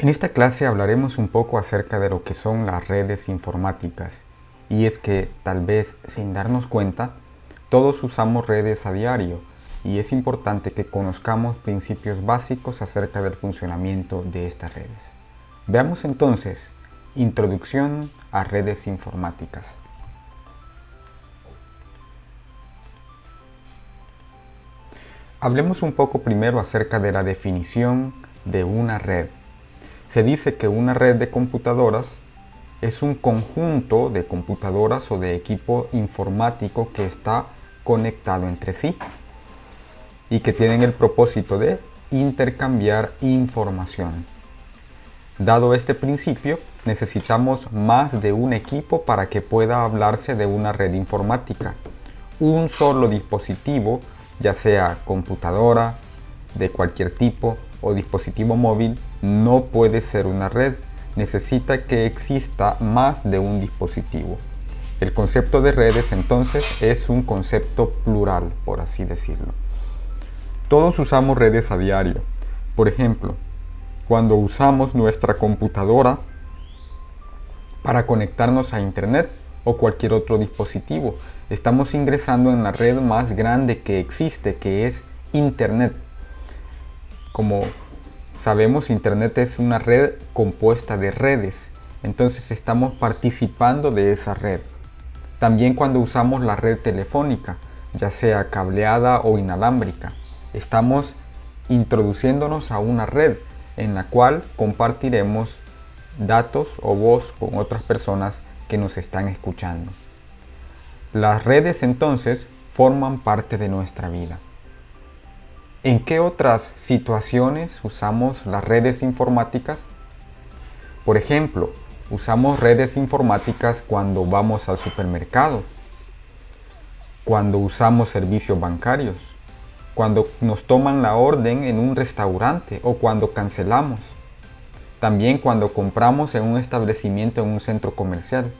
En esta clase hablaremos un poco acerca de lo que son las redes informáticas, y es que tal vez sin darnos cuenta, todos usamos redes a diario y es importante que conozcamos principios básicos acerca del funcionamiento de estas redes. Veamos entonces, introducción a redes informáticas. Hablemos un poco primero acerca de la definición de una red. Se dice que una red de computadoras es un conjunto de computadoras o de equipo informático que está conectado entre sí y que tienen el propósito de intercambiar información. Dado este principio, necesitamos más de un equipo para que pueda hablarse de una red informática. Un solo dispositivo, ya sea computadora de cualquier tipo o dispositivo móvil, no puede ser una red. Necesita que exista más de un dispositivo. El concepto de redes entonces es un concepto plural, por así decirlo. Todos usamos redes a diario. Por ejemplo, cuando usamos nuestra computadora para conectarnos a internet o cualquier otro dispositivo, estamos ingresando en la red más grande que existe, que es internet. Como sabemos, internet es una red compuesta de redes, entonces estamos participando de esa red. También cuando usamos la red telefónica, ya sea cableada o inalámbrica, estamos introduciéndonos a una red en la cual compartiremos datos o voz con otras personas que nos están escuchando. Las redes entonces forman parte de nuestra vida. ¿En qué otras situaciones usamos las redes informáticas? Por ejemplo, usamos redes informáticas cuando vamos al supermercado, cuando usamos servicios bancarios, cuando nos toman la orden en un restaurante o cuando cancelamos. También cuando compramos en un establecimiento en un centro comercial.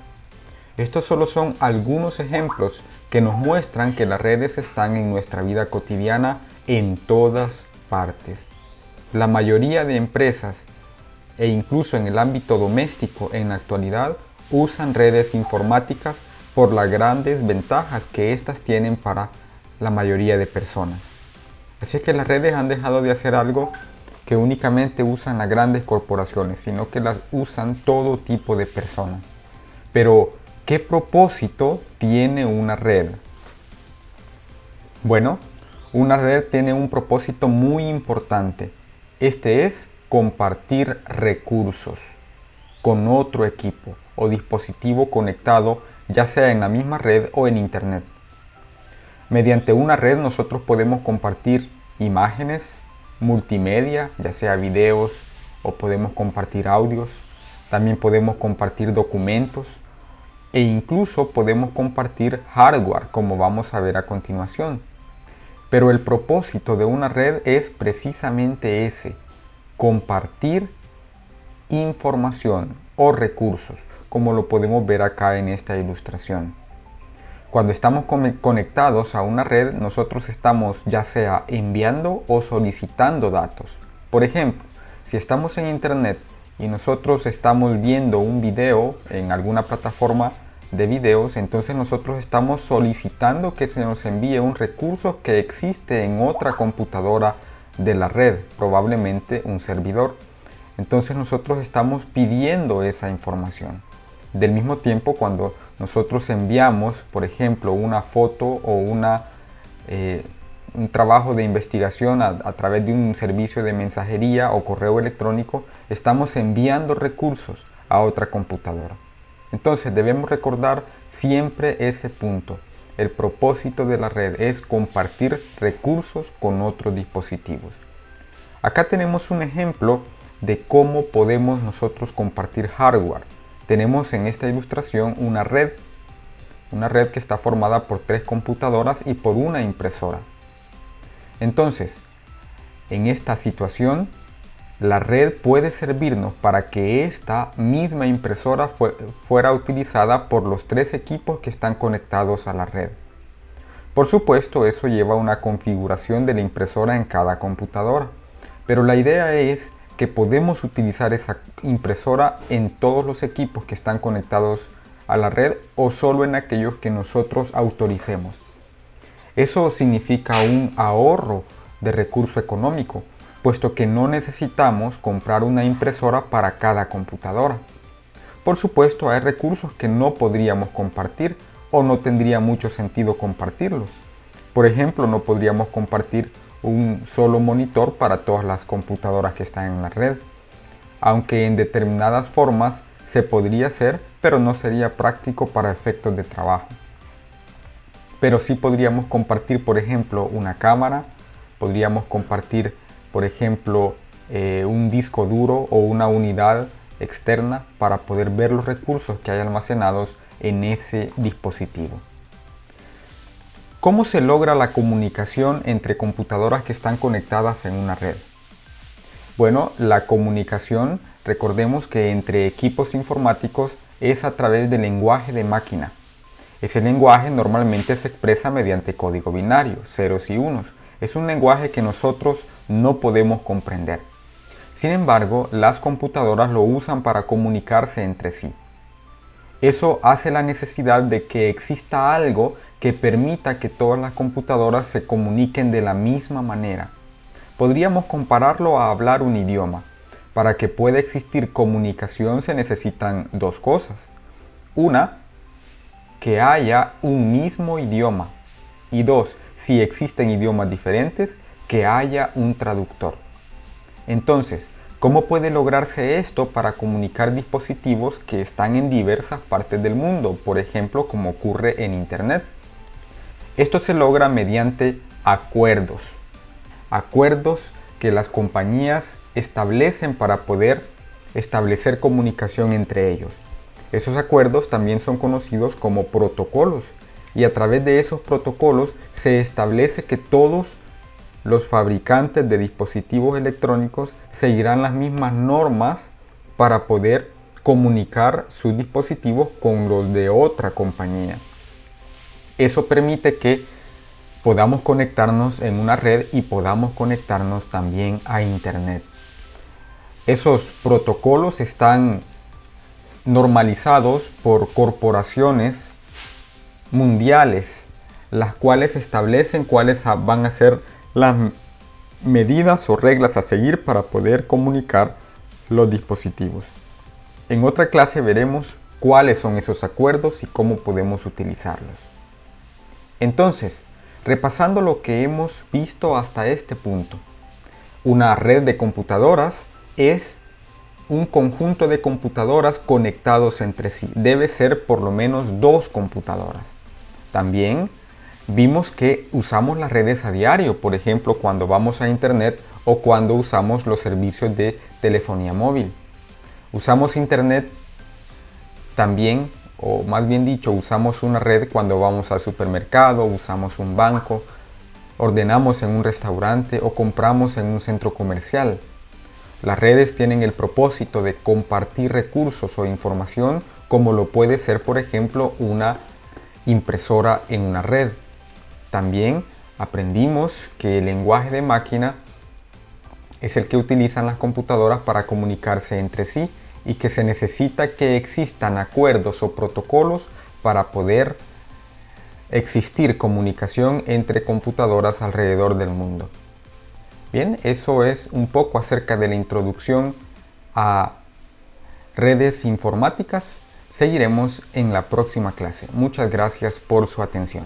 Estos solo son algunos ejemplos que nos muestran que las redes están en nuestra vida cotidiana en todas partes. La mayoría de empresas e incluso en el ámbito doméstico en la actualidad usan redes informáticas por las grandes ventajas que éstas tienen para la mayoría de personas. Así es que las redes han dejado de hacer algo que únicamente usan las grandes corporaciones, sino que las usan todo tipo de personas. Pero, ¿qué propósito tiene una red? Bueno, una red tiene un propósito muy importante. Este es compartir recursos con otro equipo o dispositivo conectado, ya sea en la misma red o en internet. Mediante una red nosotros podemos compartir imágenes, multimedia, ya sea videos o podemos compartir audios. También podemos compartir documentos e incluso podemos compartir hardware, como vamos a ver a continuación. Pero el propósito de una red es precisamente ese: compartir información o recursos, como lo podemos ver acá en esta ilustración. Cuando estamos conectados a una red, nosotros estamos ya sea enviando o solicitando datos. Por ejemplo, si estamos en internet y nosotros estamos viendo un video en alguna plataforma de videos, entonces nosotros estamos solicitando que se nos envíe un recurso que existe en otra computadora de la red, probablemente un servidor. Entonces nosotros estamos pidiendo esa información. Del mismo tiempo, cuando nosotros enviamos, por ejemplo, una foto o un trabajo de investigación a través de un servicio de mensajería o correo electrónico, estamos enviando recursos a otra computadora. Entonces debemos recordar siempre ese punto. El propósito de la red es compartir recursos con otros dispositivos. Acá tenemos un ejemplo de cómo podemos nosotros compartir hardware. Tenemos en esta ilustración una red que está formada por 3 computadoras y por una impresora. Entonces, en esta situación, la red puede servirnos para que esta misma impresora fuera utilizada por los 3 equipos que están conectados a la red. Por supuesto, eso lleva a una configuración de la impresora en cada computadora, pero la idea es que podemos utilizar esa impresora en todos los equipos que están conectados a la red o solo en aquellos que nosotros autoricemos. Eso significa un ahorro de recurso económico, puesto que no necesitamos comprar una impresora para cada computadora. Por supuesto, hay recursos que no podríamos compartir o no tendría mucho sentido compartirlos. Por ejemplo, no podríamos compartir un solo monitor para todas las computadoras que están en la red, aunque en determinadas formas se podría hacer, pero no sería práctico para efectos de trabajo. Pero sí podríamos compartir, por ejemplo, una cámara, podríamos compartir, por ejemplo, un disco duro o una unidad externa para poder ver los recursos que hay almacenados en ese dispositivo. ¿Cómo se logra la comunicación entre computadoras que están conectadas en una red? Bueno, la comunicación, recordemos que entre equipos informáticos es a través del lenguaje de máquina. Ese lenguaje normalmente se expresa mediante código binario, ceros y unos. Es un lenguaje que nosotros no podemos comprender. Sin embargo, las computadoras lo usan para comunicarse entre sí. Eso hace la necesidad de que exista algo que permita que todas las computadoras se comuniquen de la misma manera. Podríamos compararlo a hablar un idioma. Para que pueda existir comunicación se necesitan dos cosas. Una, que haya un mismo idioma. Y dos, si existen idiomas diferentes, que haya un traductor. Entonces, ¿cómo puede lograrse esto para comunicar dispositivos que están en diversas partes del mundo? Por ejemplo, como ocurre en Internet. Esto se logra mediante acuerdos. Acuerdos que las compañías establecen para poder establecer comunicación entre ellos. Esos acuerdos también son conocidos como protocolos y a través de esos protocolos se establece que todos los fabricantes de dispositivos electrónicos seguirán las mismas normas para poder comunicar sus dispositivos con los de otra compañía. Eso permite que podamos conectarnos en una red y podamos conectarnos también a Internet. Esos protocolos están normalizados por corporaciones mundiales, las cuales establecen cuáles van a ser las medidas o reglas a seguir para poder comunicar los dispositivos. En otra clase veremos cuáles son esos acuerdos y cómo podemos utilizarlos. Entonces, repasando lo que hemos visto hasta este punto, una red de computadoras es un conjunto de computadoras conectados entre sí. Debe ser por lo menos dos computadoras. También vimos que usamos las redes a diario, por ejemplo, cuando vamos a Internet o cuando usamos los servicios de telefonía móvil. Usamos Internet también, o más bien dicho, usamos una red cuando vamos al supermercado, usamos un banco, ordenamos en un restaurante o compramos en un centro comercial. Las redes tienen el propósito de compartir recursos o información, como lo puede ser, por ejemplo, una impresora en una red. También aprendimos que el lenguaje de máquina es el que utilizan las computadoras para comunicarse entre sí y que se necesita que existan acuerdos o protocolos para poder existir comunicación entre computadoras alrededor del mundo. Bien, eso es un poco acerca de la introducción a redes informáticas. Seguiremos en la próxima clase. Muchas gracias por su atención.